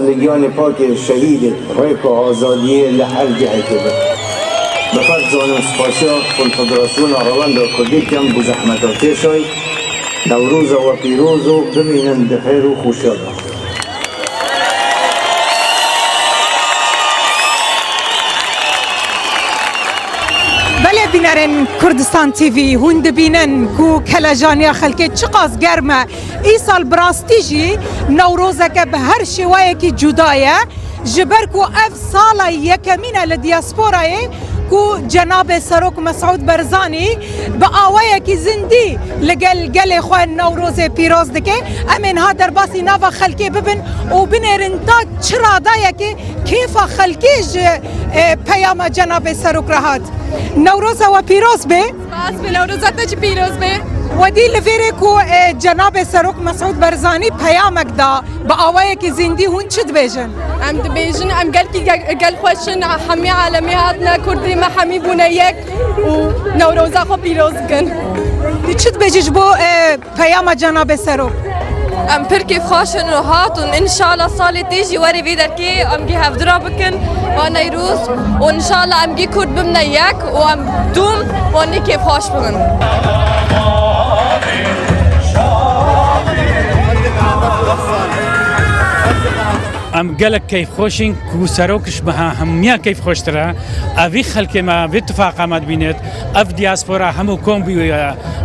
لگیان پاک شهید ریک و آزادی لحر جهه که بفرد زانم سپاسیا کنفدراسیون آروان در کردی کم بو زحمتاتی شای نوروز و پیروز و ببینن بخیر و خوشیاد. بله بینرن کردستان تیوی هند بینن کو کلاجانیا خلکی چقاس گرمه ای سال براستیجی نوروزه که به هر شوایه که جدایه جبر کو اف سالا یکمینه لدیاسپورای کو جناب سروک مسعود برزانی با آوایه که زندی لگل گل خواه نوروز پیروز دکه امین ها در باسی ناوا خلکی ببین و بینرن تا چرا دایه که کیفا خلکیش پیام جناب سروک رهات نوروز و پیروز به باز به نوروزات چی پیروز به ودی لفیره کو جناب سروک مسعود برزانی پیامک دا با آوایه که زندی هون چد بیجن ام دبیجن ام گل خوشن همی عالمی هاتنا کردی ما همی بونه یک و نوروزا خو پیروز کن دی چد بیجش بو پیام جناب سروک ام پرکی خوشن و هاتون انشالله سال تیجی وری ویدر کی ام گی هفدرا بکن و نیروز و انشالله ام گی کرد بمنا یک و ام دوم و نیکی خوش بمن ام قالك كيف خوشين كو سروكش بها هميا كيف خوشترا افي خلك ما باتفاق ما بينات اف دياسبورا همو كومبي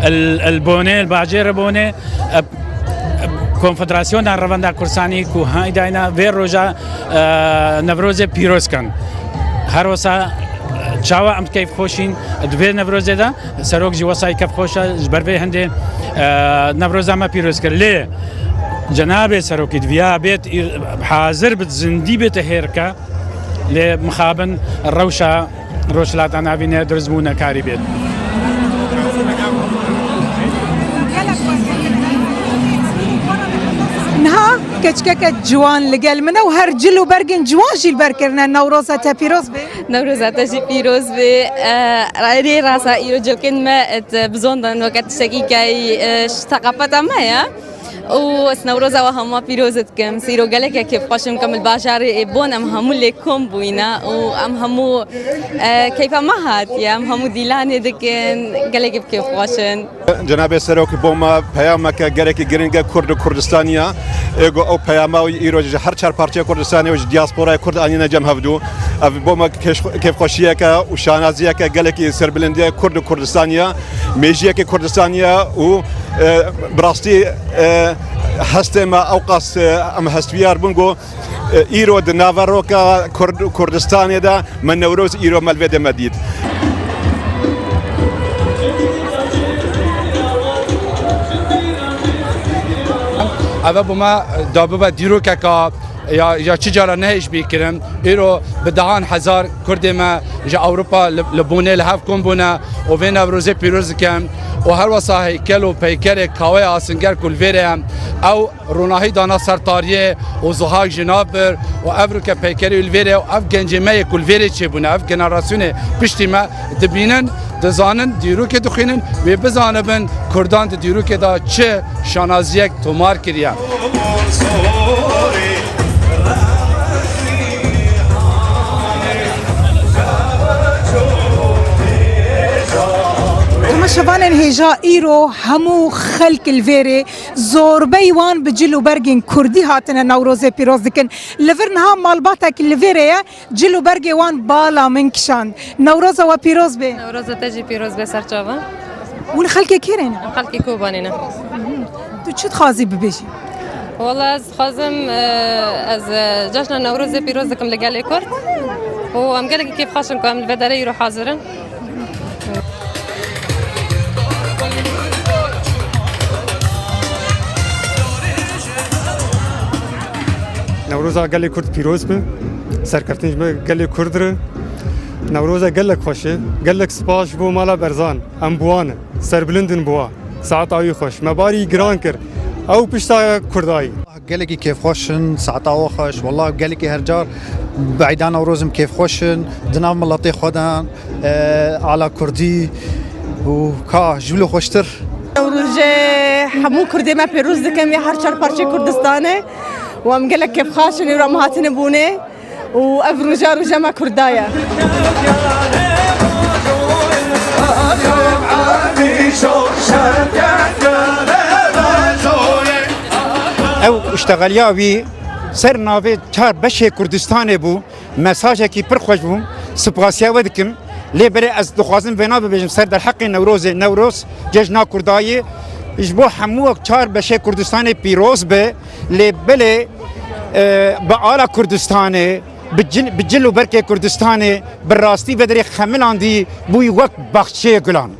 البوني الباجير بوني کنفدراسیون رواندا کورسانی کو های داینا وی روزا نوروز پیروز کن هر وسا چاوا ام کیف خوشین دوی نوروز دا سروک جی وسای کیف خوشا بربه هنده نوروز ما پیروز کر لی جناب سروک دویا بیت حاضر بت زندی بیت هرکا لی مخابن روشلات انا بینه درزمونه کاری بیت نها كتشكك جوان لقال منا وهرجل وبرقن جوان جيل بركرنا نوروزة بيروز بي نوروزات جي پیروز به رای راسا ایرو جوکن ما بزوندن وقت شکی که ثقافت ما یا و نوروزا و هم پیروزت کم سیرو گله که کیف خوشم کم الباشار بون ام همو لکم بوینا و ام همو کیف ما هات یا ام همو دیلانی دکن گله کیف خوشن جناب سروک بوما پیام که گله کی گرینگ کرد کردستانیا ایگو او پیام او ایرو هر چهار پارچه کردستانی و دیاسپورا کرد آنی نجم هفدو اف بوما کیف خوشیه که و شانازیه که گله کی سربلندی کرد کردستانیا میجیه که کردستانیا و براستی هسته ما اوقاس ام هستویار بونگو ایرو د ناواروکا کردستان دا من نوروز ایرو ملوید مدید اول بما دابه دیرو که یا چی جارا نهش بیکرم ایرو به دهان هزار کردی ما جا اروپا لبونه لحف کن بونه و وین نوروز پیروز کم و هر واسه هیکل و پیکر کاوه آسنگر کل ویره او روناهی دانا سرطاریه و زهاگ جنابر و افرو که پیکری الویره و اف گنجمه کل ویره چه بونه اف جنراسیون پشتی ما دبینن دزانن دیرو که دخینن و بزانبن کردان دیرو که دا چه شانازیک تومار کریه شبان هجا ایرو همو خلق الویره زوربی وان بجلو برگین کردی هاتن نوروز پیروز دکن لورنها مالباتا که الویره جلو برگی وان بالا منکشان نوروز و پیروز به نوروز تجی پیروز به سرچاوا ون خلق کیرین خلق کوبانینا تو چت خازی ببیجی والله از خازم از جشن نوروز پیروز دکم لگالی کرد و ام گله کیف خاشم کام البدره ایرو حاضرن نوروزا گلی کرد پیروز به سرکفتنش به گلی کرد ره نوروزا گلک خوشه گلک سپاش بو مالا برزان ام بوانه سربلندن بوا ساعت آیی خوش مباری گران کرد او پشتا کردایی گلکی کیف خوشن ساعت آیی خوش والله گلکی هر جار بعیدان نوروزم کیف خوشن دنام ملاتی خودن علا کردی و که جلو خوشتر نوروز همو کردی ما پیروز دکم یا هر چهار پارچه کردستانه وام قال لك كيف خاشن يرى مهاتن بونه وافرجا رجا ما كردايا او اشتغالیا وی سر ناوی چار بشه کردستان بو مساجه کی پر خوش بو سپاسیا ودکم لی بره از دخوازم ونا ببیجم سر در حق نوروز جشن کردایی اجبو همو چار بشه کردستان پیروز به لی بله با آلا کردستان بجل و برکه کردستان براستی بدری خملاندی بوی وقت بخشه گلان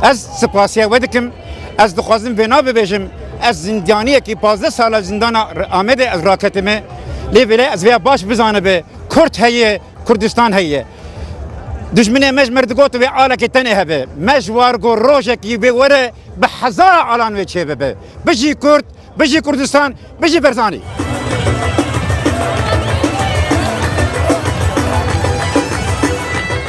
از سپاسیا ودکم از دخوازم ونا ببیجم از زندانیه که 15 سال زندان آمده از راکتمه لیوله از ویا باش بزانه به کرد هیه کردستان هیه دشمنه مج مردگوت و آلا که تنه هبه مج وارگو روشه که به وره به هزار آلان و چه ببه بجی کرد بجی کردستان بجی برزانی